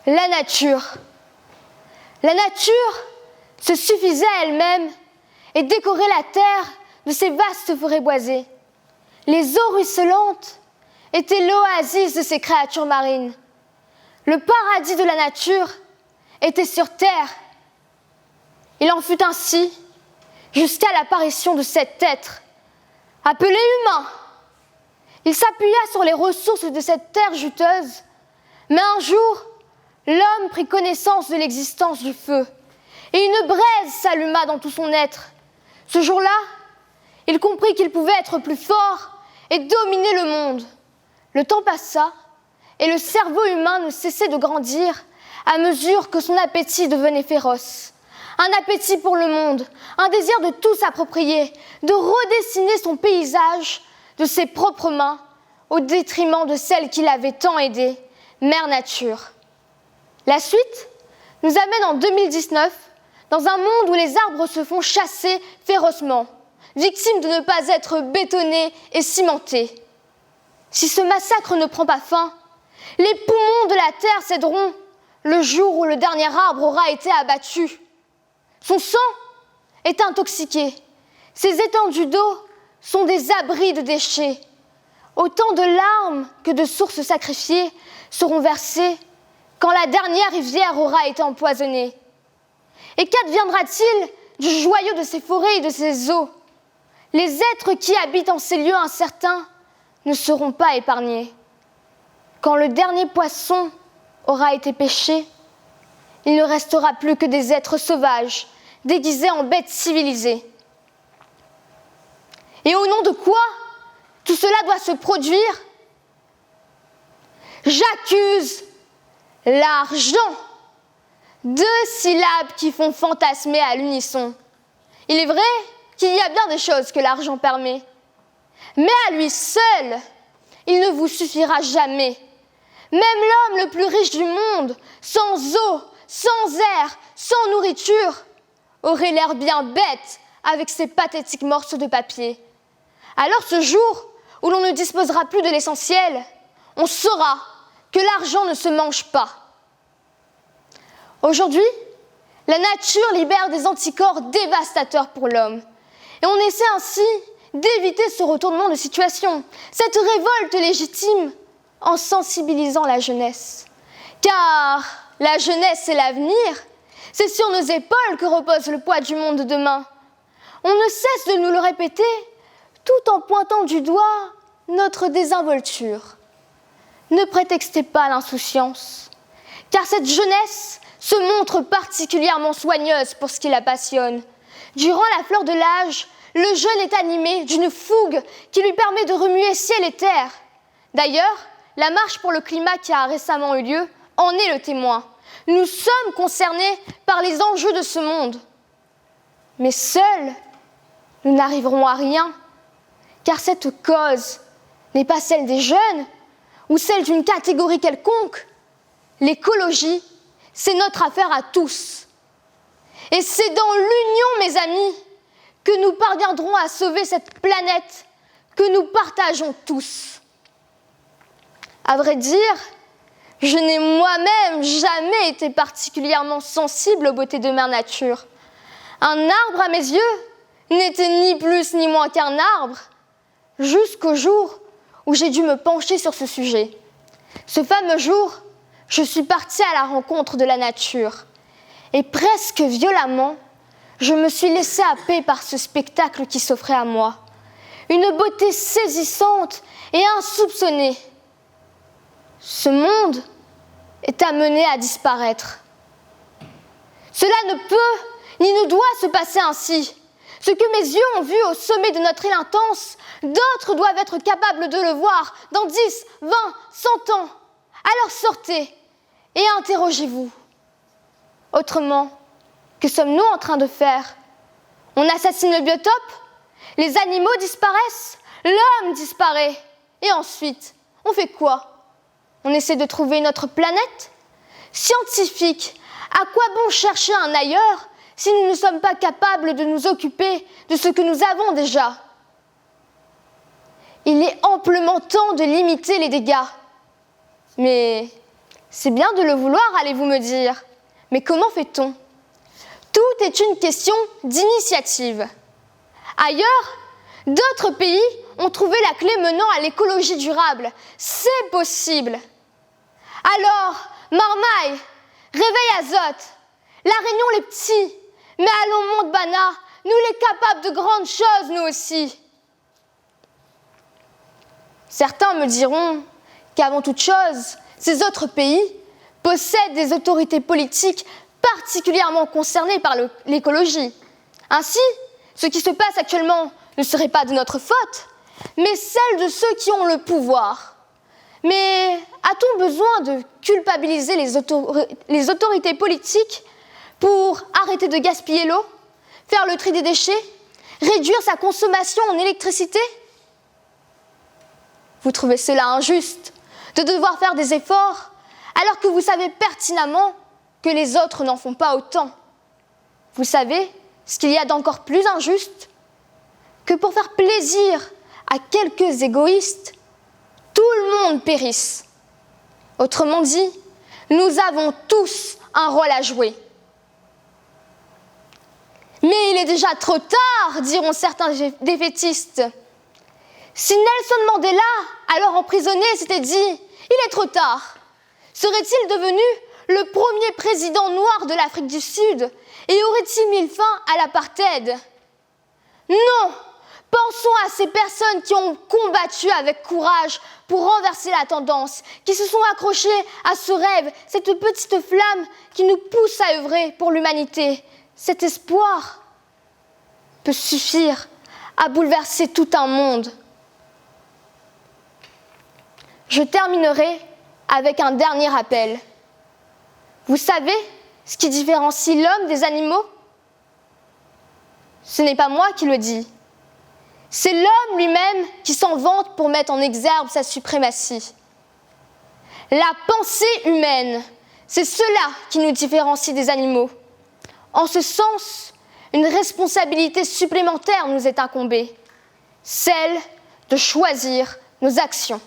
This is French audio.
La nature. La nature se suffisait à elle-même et décorait la terre de ses vastes forêts boisées. Les eaux ruisselantes étaient l'oasis de ces créatures marines. Le paradis de la nature était sur terre. Il en fut ainsi jusqu'à l'apparition de cet être, appelé humain. Il s'appuya sur les ressources de cette terre juteuse, mais un jour, l'homme prit connaissance de l'existence du feu, et une braise s'alluma dans tout son être. Ce jour-là, il comprit qu'il pouvait être plus fort et dominer le monde. Le temps passa, et le cerveau humain ne cessait de grandir à mesure que son appétit devenait féroce. Un appétit pour le monde, un désir de tout s'approprier, de redessiner son paysage de ses propres mains, au détriment de celle qui l'avait tant aidé, Mère Nature. La suite nous amène en 2019, dans un monde où les arbres se font chasser férocement, victimes de ne pas être bétonnés et cimentés. Si ce massacre ne prend pas fin, les poumons de la terre céderont le jour où le dernier arbre aura été abattu. Son sang est intoxiqué. Ses étendues d'eau sont des abris de déchets. Autant de larmes que de sources sacrifiées seront versées quand la dernière rivière aura été empoisonnée. Et qu'adviendra-t-il du joyau de ces forêts et de ces eaux? Les êtres qui habitent en ces lieux incertains ne seront pas épargnés. Quand le dernier poisson aura été pêché, il ne restera plus que des êtres sauvages, déguisés en bêtes civilisées. Et au nom de quoi tout cela doit se produire? J'accuse l'argent. 2 syllabes qui font fantasmer à l'unisson. Il est vrai qu'il y a bien des choses que l'argent permet. Mais à lui seul, il ne vous suffira jamais. Même l'homme le plus riche du monde, sans eau, sans air, sans nourriture, aurait l'air bien bête avec ses pathétiques morceaux de papier. Alors ce jour où l'on ne disposera plus de l'essentiel, on saura que l'argent ne se mange pas. Aujourd'hui, la nature libère des anticorps dévastateurs pour l'homme. Et on essaie ainsi d'éviter ce retournement de situation, cette révolte légitime, en sensibilisant la jeunesse. Car la jeunesse est l'avenir, c'est sur nos épaules que repose le poids du monde de demain. On ne cesse de nous le répéter, tout en pointant du doigt notre désinvolture. Ne prétextez pas l'insouciance, car cette jeunesse se montre particulièrement soigneuse pour ce qui la passionne. Durant la fleur de l'âge, le jeune est animé d'une fougue qui lui permet de remuer ciel et terre. D'ailleurs, la marche pour le climat qui a récemment eu lieu en est le témoin. Nous sommes concernés par les enjeux de ce monde. Mais seuls, nous n'arriverons à rien, car cette cause n'est pas celle des jeunes ou celle d'une catégorie quelconque. L'écologie, c'est notre affaire à tous. Et c'est dans l'union, mes amis, que nous parviendrons à sauver cette planète que nous partageons tous. À vrai dire, je n'ai moi-même jamais été particulièrement sensible aux beautés de Mère Nature. Un arbre, à mes yeux, n'était ni plus ni moins qu'un arbre, jusqu'au jour où j'ai dû me pencher sur ce sujet. Ce fameux jour, je suis partie à la rencontre de la nature. Et presque violemment, je me suis laissée happer par ce spectacle qui s'offrait à moi. Une beauté saisissante et insoupçonnée. Ce monde est amené à disparaître. Cela ne peut ni ne doit se passer ainsi. Ce que mes yeux ont vu au sommet de notre île intense, d'autres doivent être capables de le voir dans 10, 20, 100 ans. Alors sortez et interrogez-vous. Autrement, que sommes-nous en train de faire? On assassine le biotope, les animaux disparaissent, l'homme disparaît. Et ensuite, on fait quoi? On essaie de trouver une autre planète? Scientifique, à quoi bon chercher un ailleurs si nous ne sommes pas capables de nous occuper de ce que nous avons déjà? Il est amplement temps de limiter les dégâts. Mais C'est bien de le vouloir, allez-vous me dire. Mais comment fait-on? Tout est une question d'initiative. Ailleurs, d'autres pays ont trouvé la clé menant à l'écologie durable. C'est possible. Alors, marmaille, réveille Azote, la Réunion les petits, mais allons Montbana, nous les capables de grandes choses, nous aussi. Certains me diront qu'avant toute chose, ces autres pays possèdent des autorités politiques particulièrement concernées par l'écologie. Ainsi, ce qui se passe actuellement ne serait pas de notre faute, mais celle de ceux qui ont le pouvoir. Mais a-t-on besoin de culpabiliser les autorités politiques pour arrêter de gaspiller l'eau, faire le tri des déchets, réduire sa consommation en électricité? Vous trouvez cela injuste de devoir faire des efforts alors que vous savez pertinemment que les autres n'en font pas autant? Vous savez ce qu'il y a d'encore plus injuste? Que pour faire plaisir à quelques égoïstes, tout le monde périsse. Autrement dit, nous avons tous un rôle à jouer. Mais il est déjà trop tard, diront certains défaitistes. Si Nelson Mandela, alors emprisonné, s'était dit « il est trop tard », serait-il devenu le premier président noir de l'Afrique du Sud et aurait-il mis fin à l'apartheid? Non! Pensons à ces personnes qui ont combattu avec courage pour renverser la tendance, qui se sont accrochées à ce rêve, cette petite flamme qui nous pousse à œuvrer pour l'humanité. Cet espoir peut suffire à bouleverser tout un monde. Je terminerai avec un dernier appel. Vous savez ce qui différencie l'homme des animaux? Ce n'est pas moi qui le dis. C'est l'homme lui-même qui s'en vante pour mettre en exergue sa suprématie. La pensée humaine, c'est cela qui nous différencie des animaux. En ce sens, une responsabilité supplémentaire nous est incombée, celle de choisir nos actions.